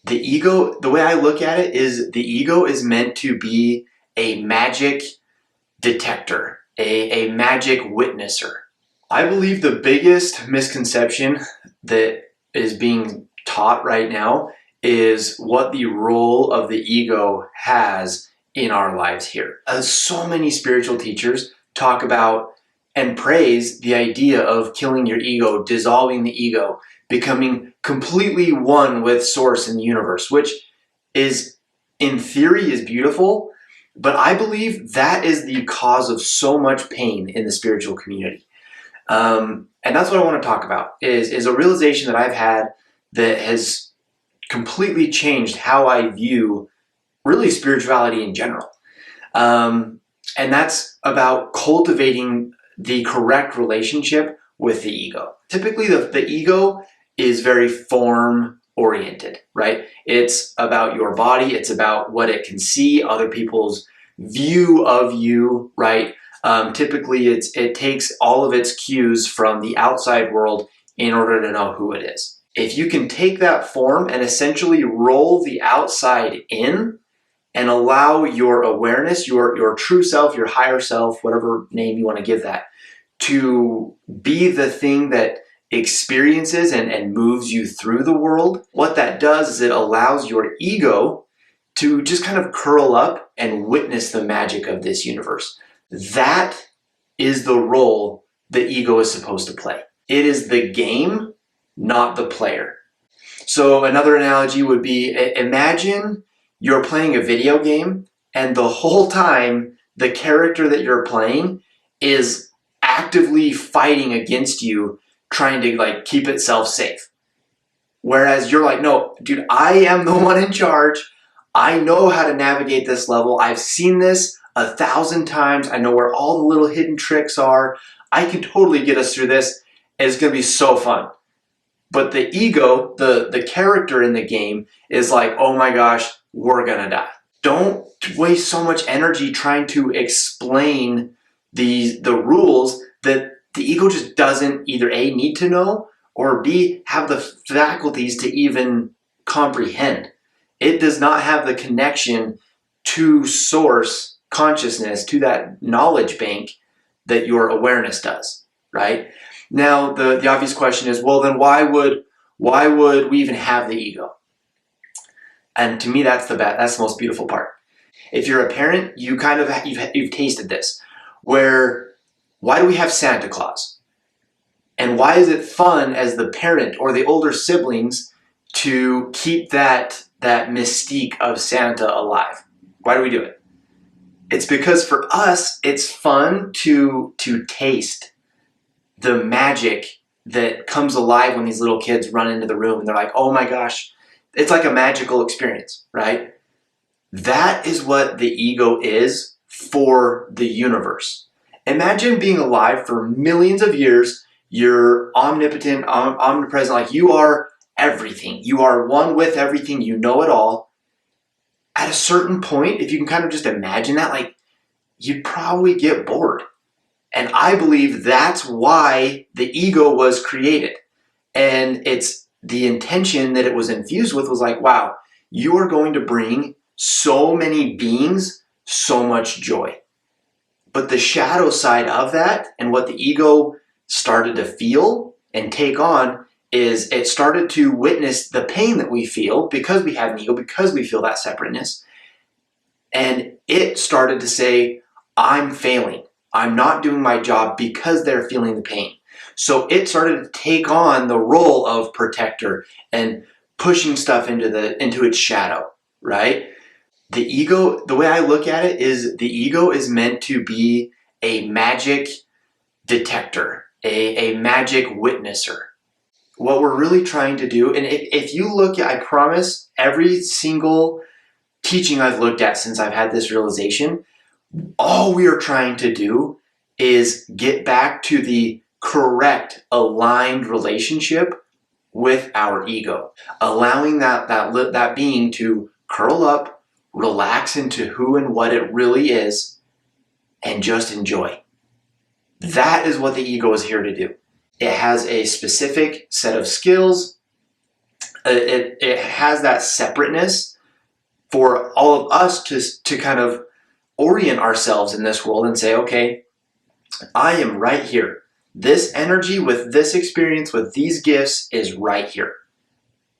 The ego, the way I look at it is the ego is meant to be a magic detector, a magic witnesser. I believe the biggest misconception that is being taught right now is what the role of the ego has in our lives here. So many spiritual teachers talk about and praise the idea of killing your ego, dissolving the ego, becoming completely one with source in the universe, which is, in theory, is beautiful, but I believe that is the cause of so much pain in the spiritual community. And that's what I want to talk about, is a realization that I've had that has completely changed how I view really spirituality in general. And that's about cultivating the correct relationship with the ego. Typically, the ego is very form oriented, right? It's about your body. It's about what it can see, other people's view of you, right? Typically, it takes all of its cues from the outside world in order to know who it is. If you can take that form and essentially roll the outside in and allow your awareness, your true self, your higher self, whatever name you want to give that, to be the thing that experiences and moves you through the world, what that does is it allows your ego to just kind of curl up and witness the magic of this universe. That is the role the ego is supposed to play. It is the game, not the player. So another analogy would be, imagine you're playing a video game and the whole time the character that you're playing is actively fighting against you, trying to like keep itself safe. Whereas you're like, no, dude, I am the one in charge. I know how to navigate this level. I've seen this 1,000 times. I know where all the little hidden tricks are. I can totally get us through this. It's going to be so fun. But the ego, the character in the game is like, oh my gosh, we're going to die. Don't waste so much energy trying to explain the rules that the ego just doesn't either A, need to know, or B, have the faculties to even comprehend. It does not have the connection to source consciousness, to that knowledge bank that your awareness does, right? Now, the obvious question is, well, then why would we even have the ego? And to me, that's the most beautiful part. If you're a parent, you've tasted this, where why do we have Santa Claus? And why is it fun as the parent or the older siblings to keep that mystique of Santa alive? Why do we do it? It's because for us, it's fun to taste the magic that comes alive when these little kids run into the room and they're like, oh my gosh, it's like a magical experience, right? That is what the ego is for the universe. Imagine being alive for millions of years. You're omnipotent, omnipresent, like you are everything. You are one with everything. You know it all. At a certain point, if you can kind of just imagine that, like you'd probably get bored. And I believe that's why the ego was created. And it's the intention that it was infused with was like, wow, you are going to bring so many beings so much joy. But the shadow side of that and what the ego started to feel and take on is it started to witness the pain that we feel because we have an ego, because we feel that separateness. And it started to say, I'm failing. I'm not doing my job because they're feeling the pain. So it started to take on the role of protector and pushing stuff into its shadow, right? The ego, the way I look at it is the ego is meant to be a magic detector, a magic witnesser. What we're really trying to do, and if you look at, I promise, every single teaching I've looked at since I've had this realization, all we are trying to do is get back to the correct aligned relationship with our ego, allowing that being to curl up, relax into who and what it really is, and just enjoy. That is what the ego is here to do. It has a specific set of skills It has that separateness for all of us to kind of orient ourselves in this world and say, okay, I am right here. This energy with this experience, with these gifts is right here.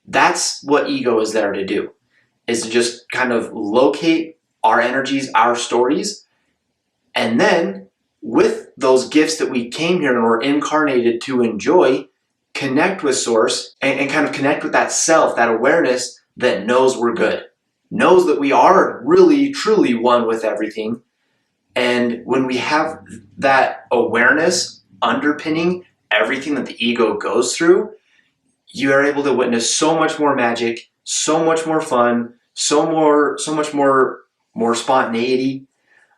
That's what ego is there to do, is to just kind of locate our energies, our stories, and then with those gifts that we came here and were incarnated to enjoy, connect with source and kind of connect with that self, that awareness that knows we're good, knows that we are really, truly one with everything. And when we have that awareness underpinning everything that the ego goes through, you are able to witness so much more magic, so much more fun, so much more spontaneity.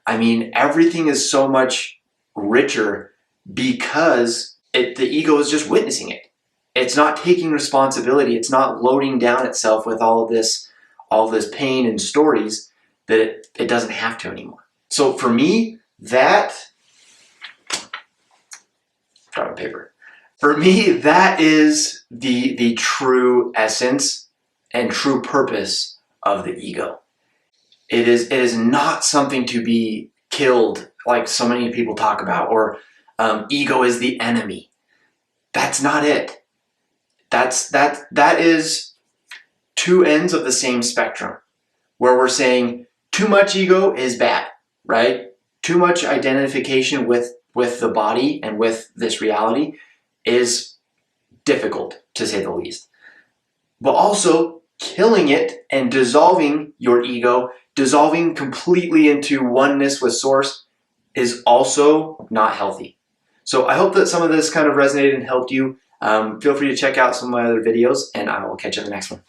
I mean, everything is so much richer because the ego is just witnessing it. It's not taking responsibility. It's not loading down itself with all of this pain and stories that it doesn't have to anymore. So for me, that is the true essence and true purpose of the ego. It is not something to be killed like so many people talk about, or ego is the enemy. That's not it. That is two ends of the same spectrum, where we're saying too much ego is bad, right? Too much identification with the body and with this reality is difficult, to say the least. But also, killing it and dissolving your ego, dissolving completely into oneness with source, is also not healthy. So I hope that some of this kind of resonated and helped you. Feel free to check out some of my other videos, and I will catch you in the next one.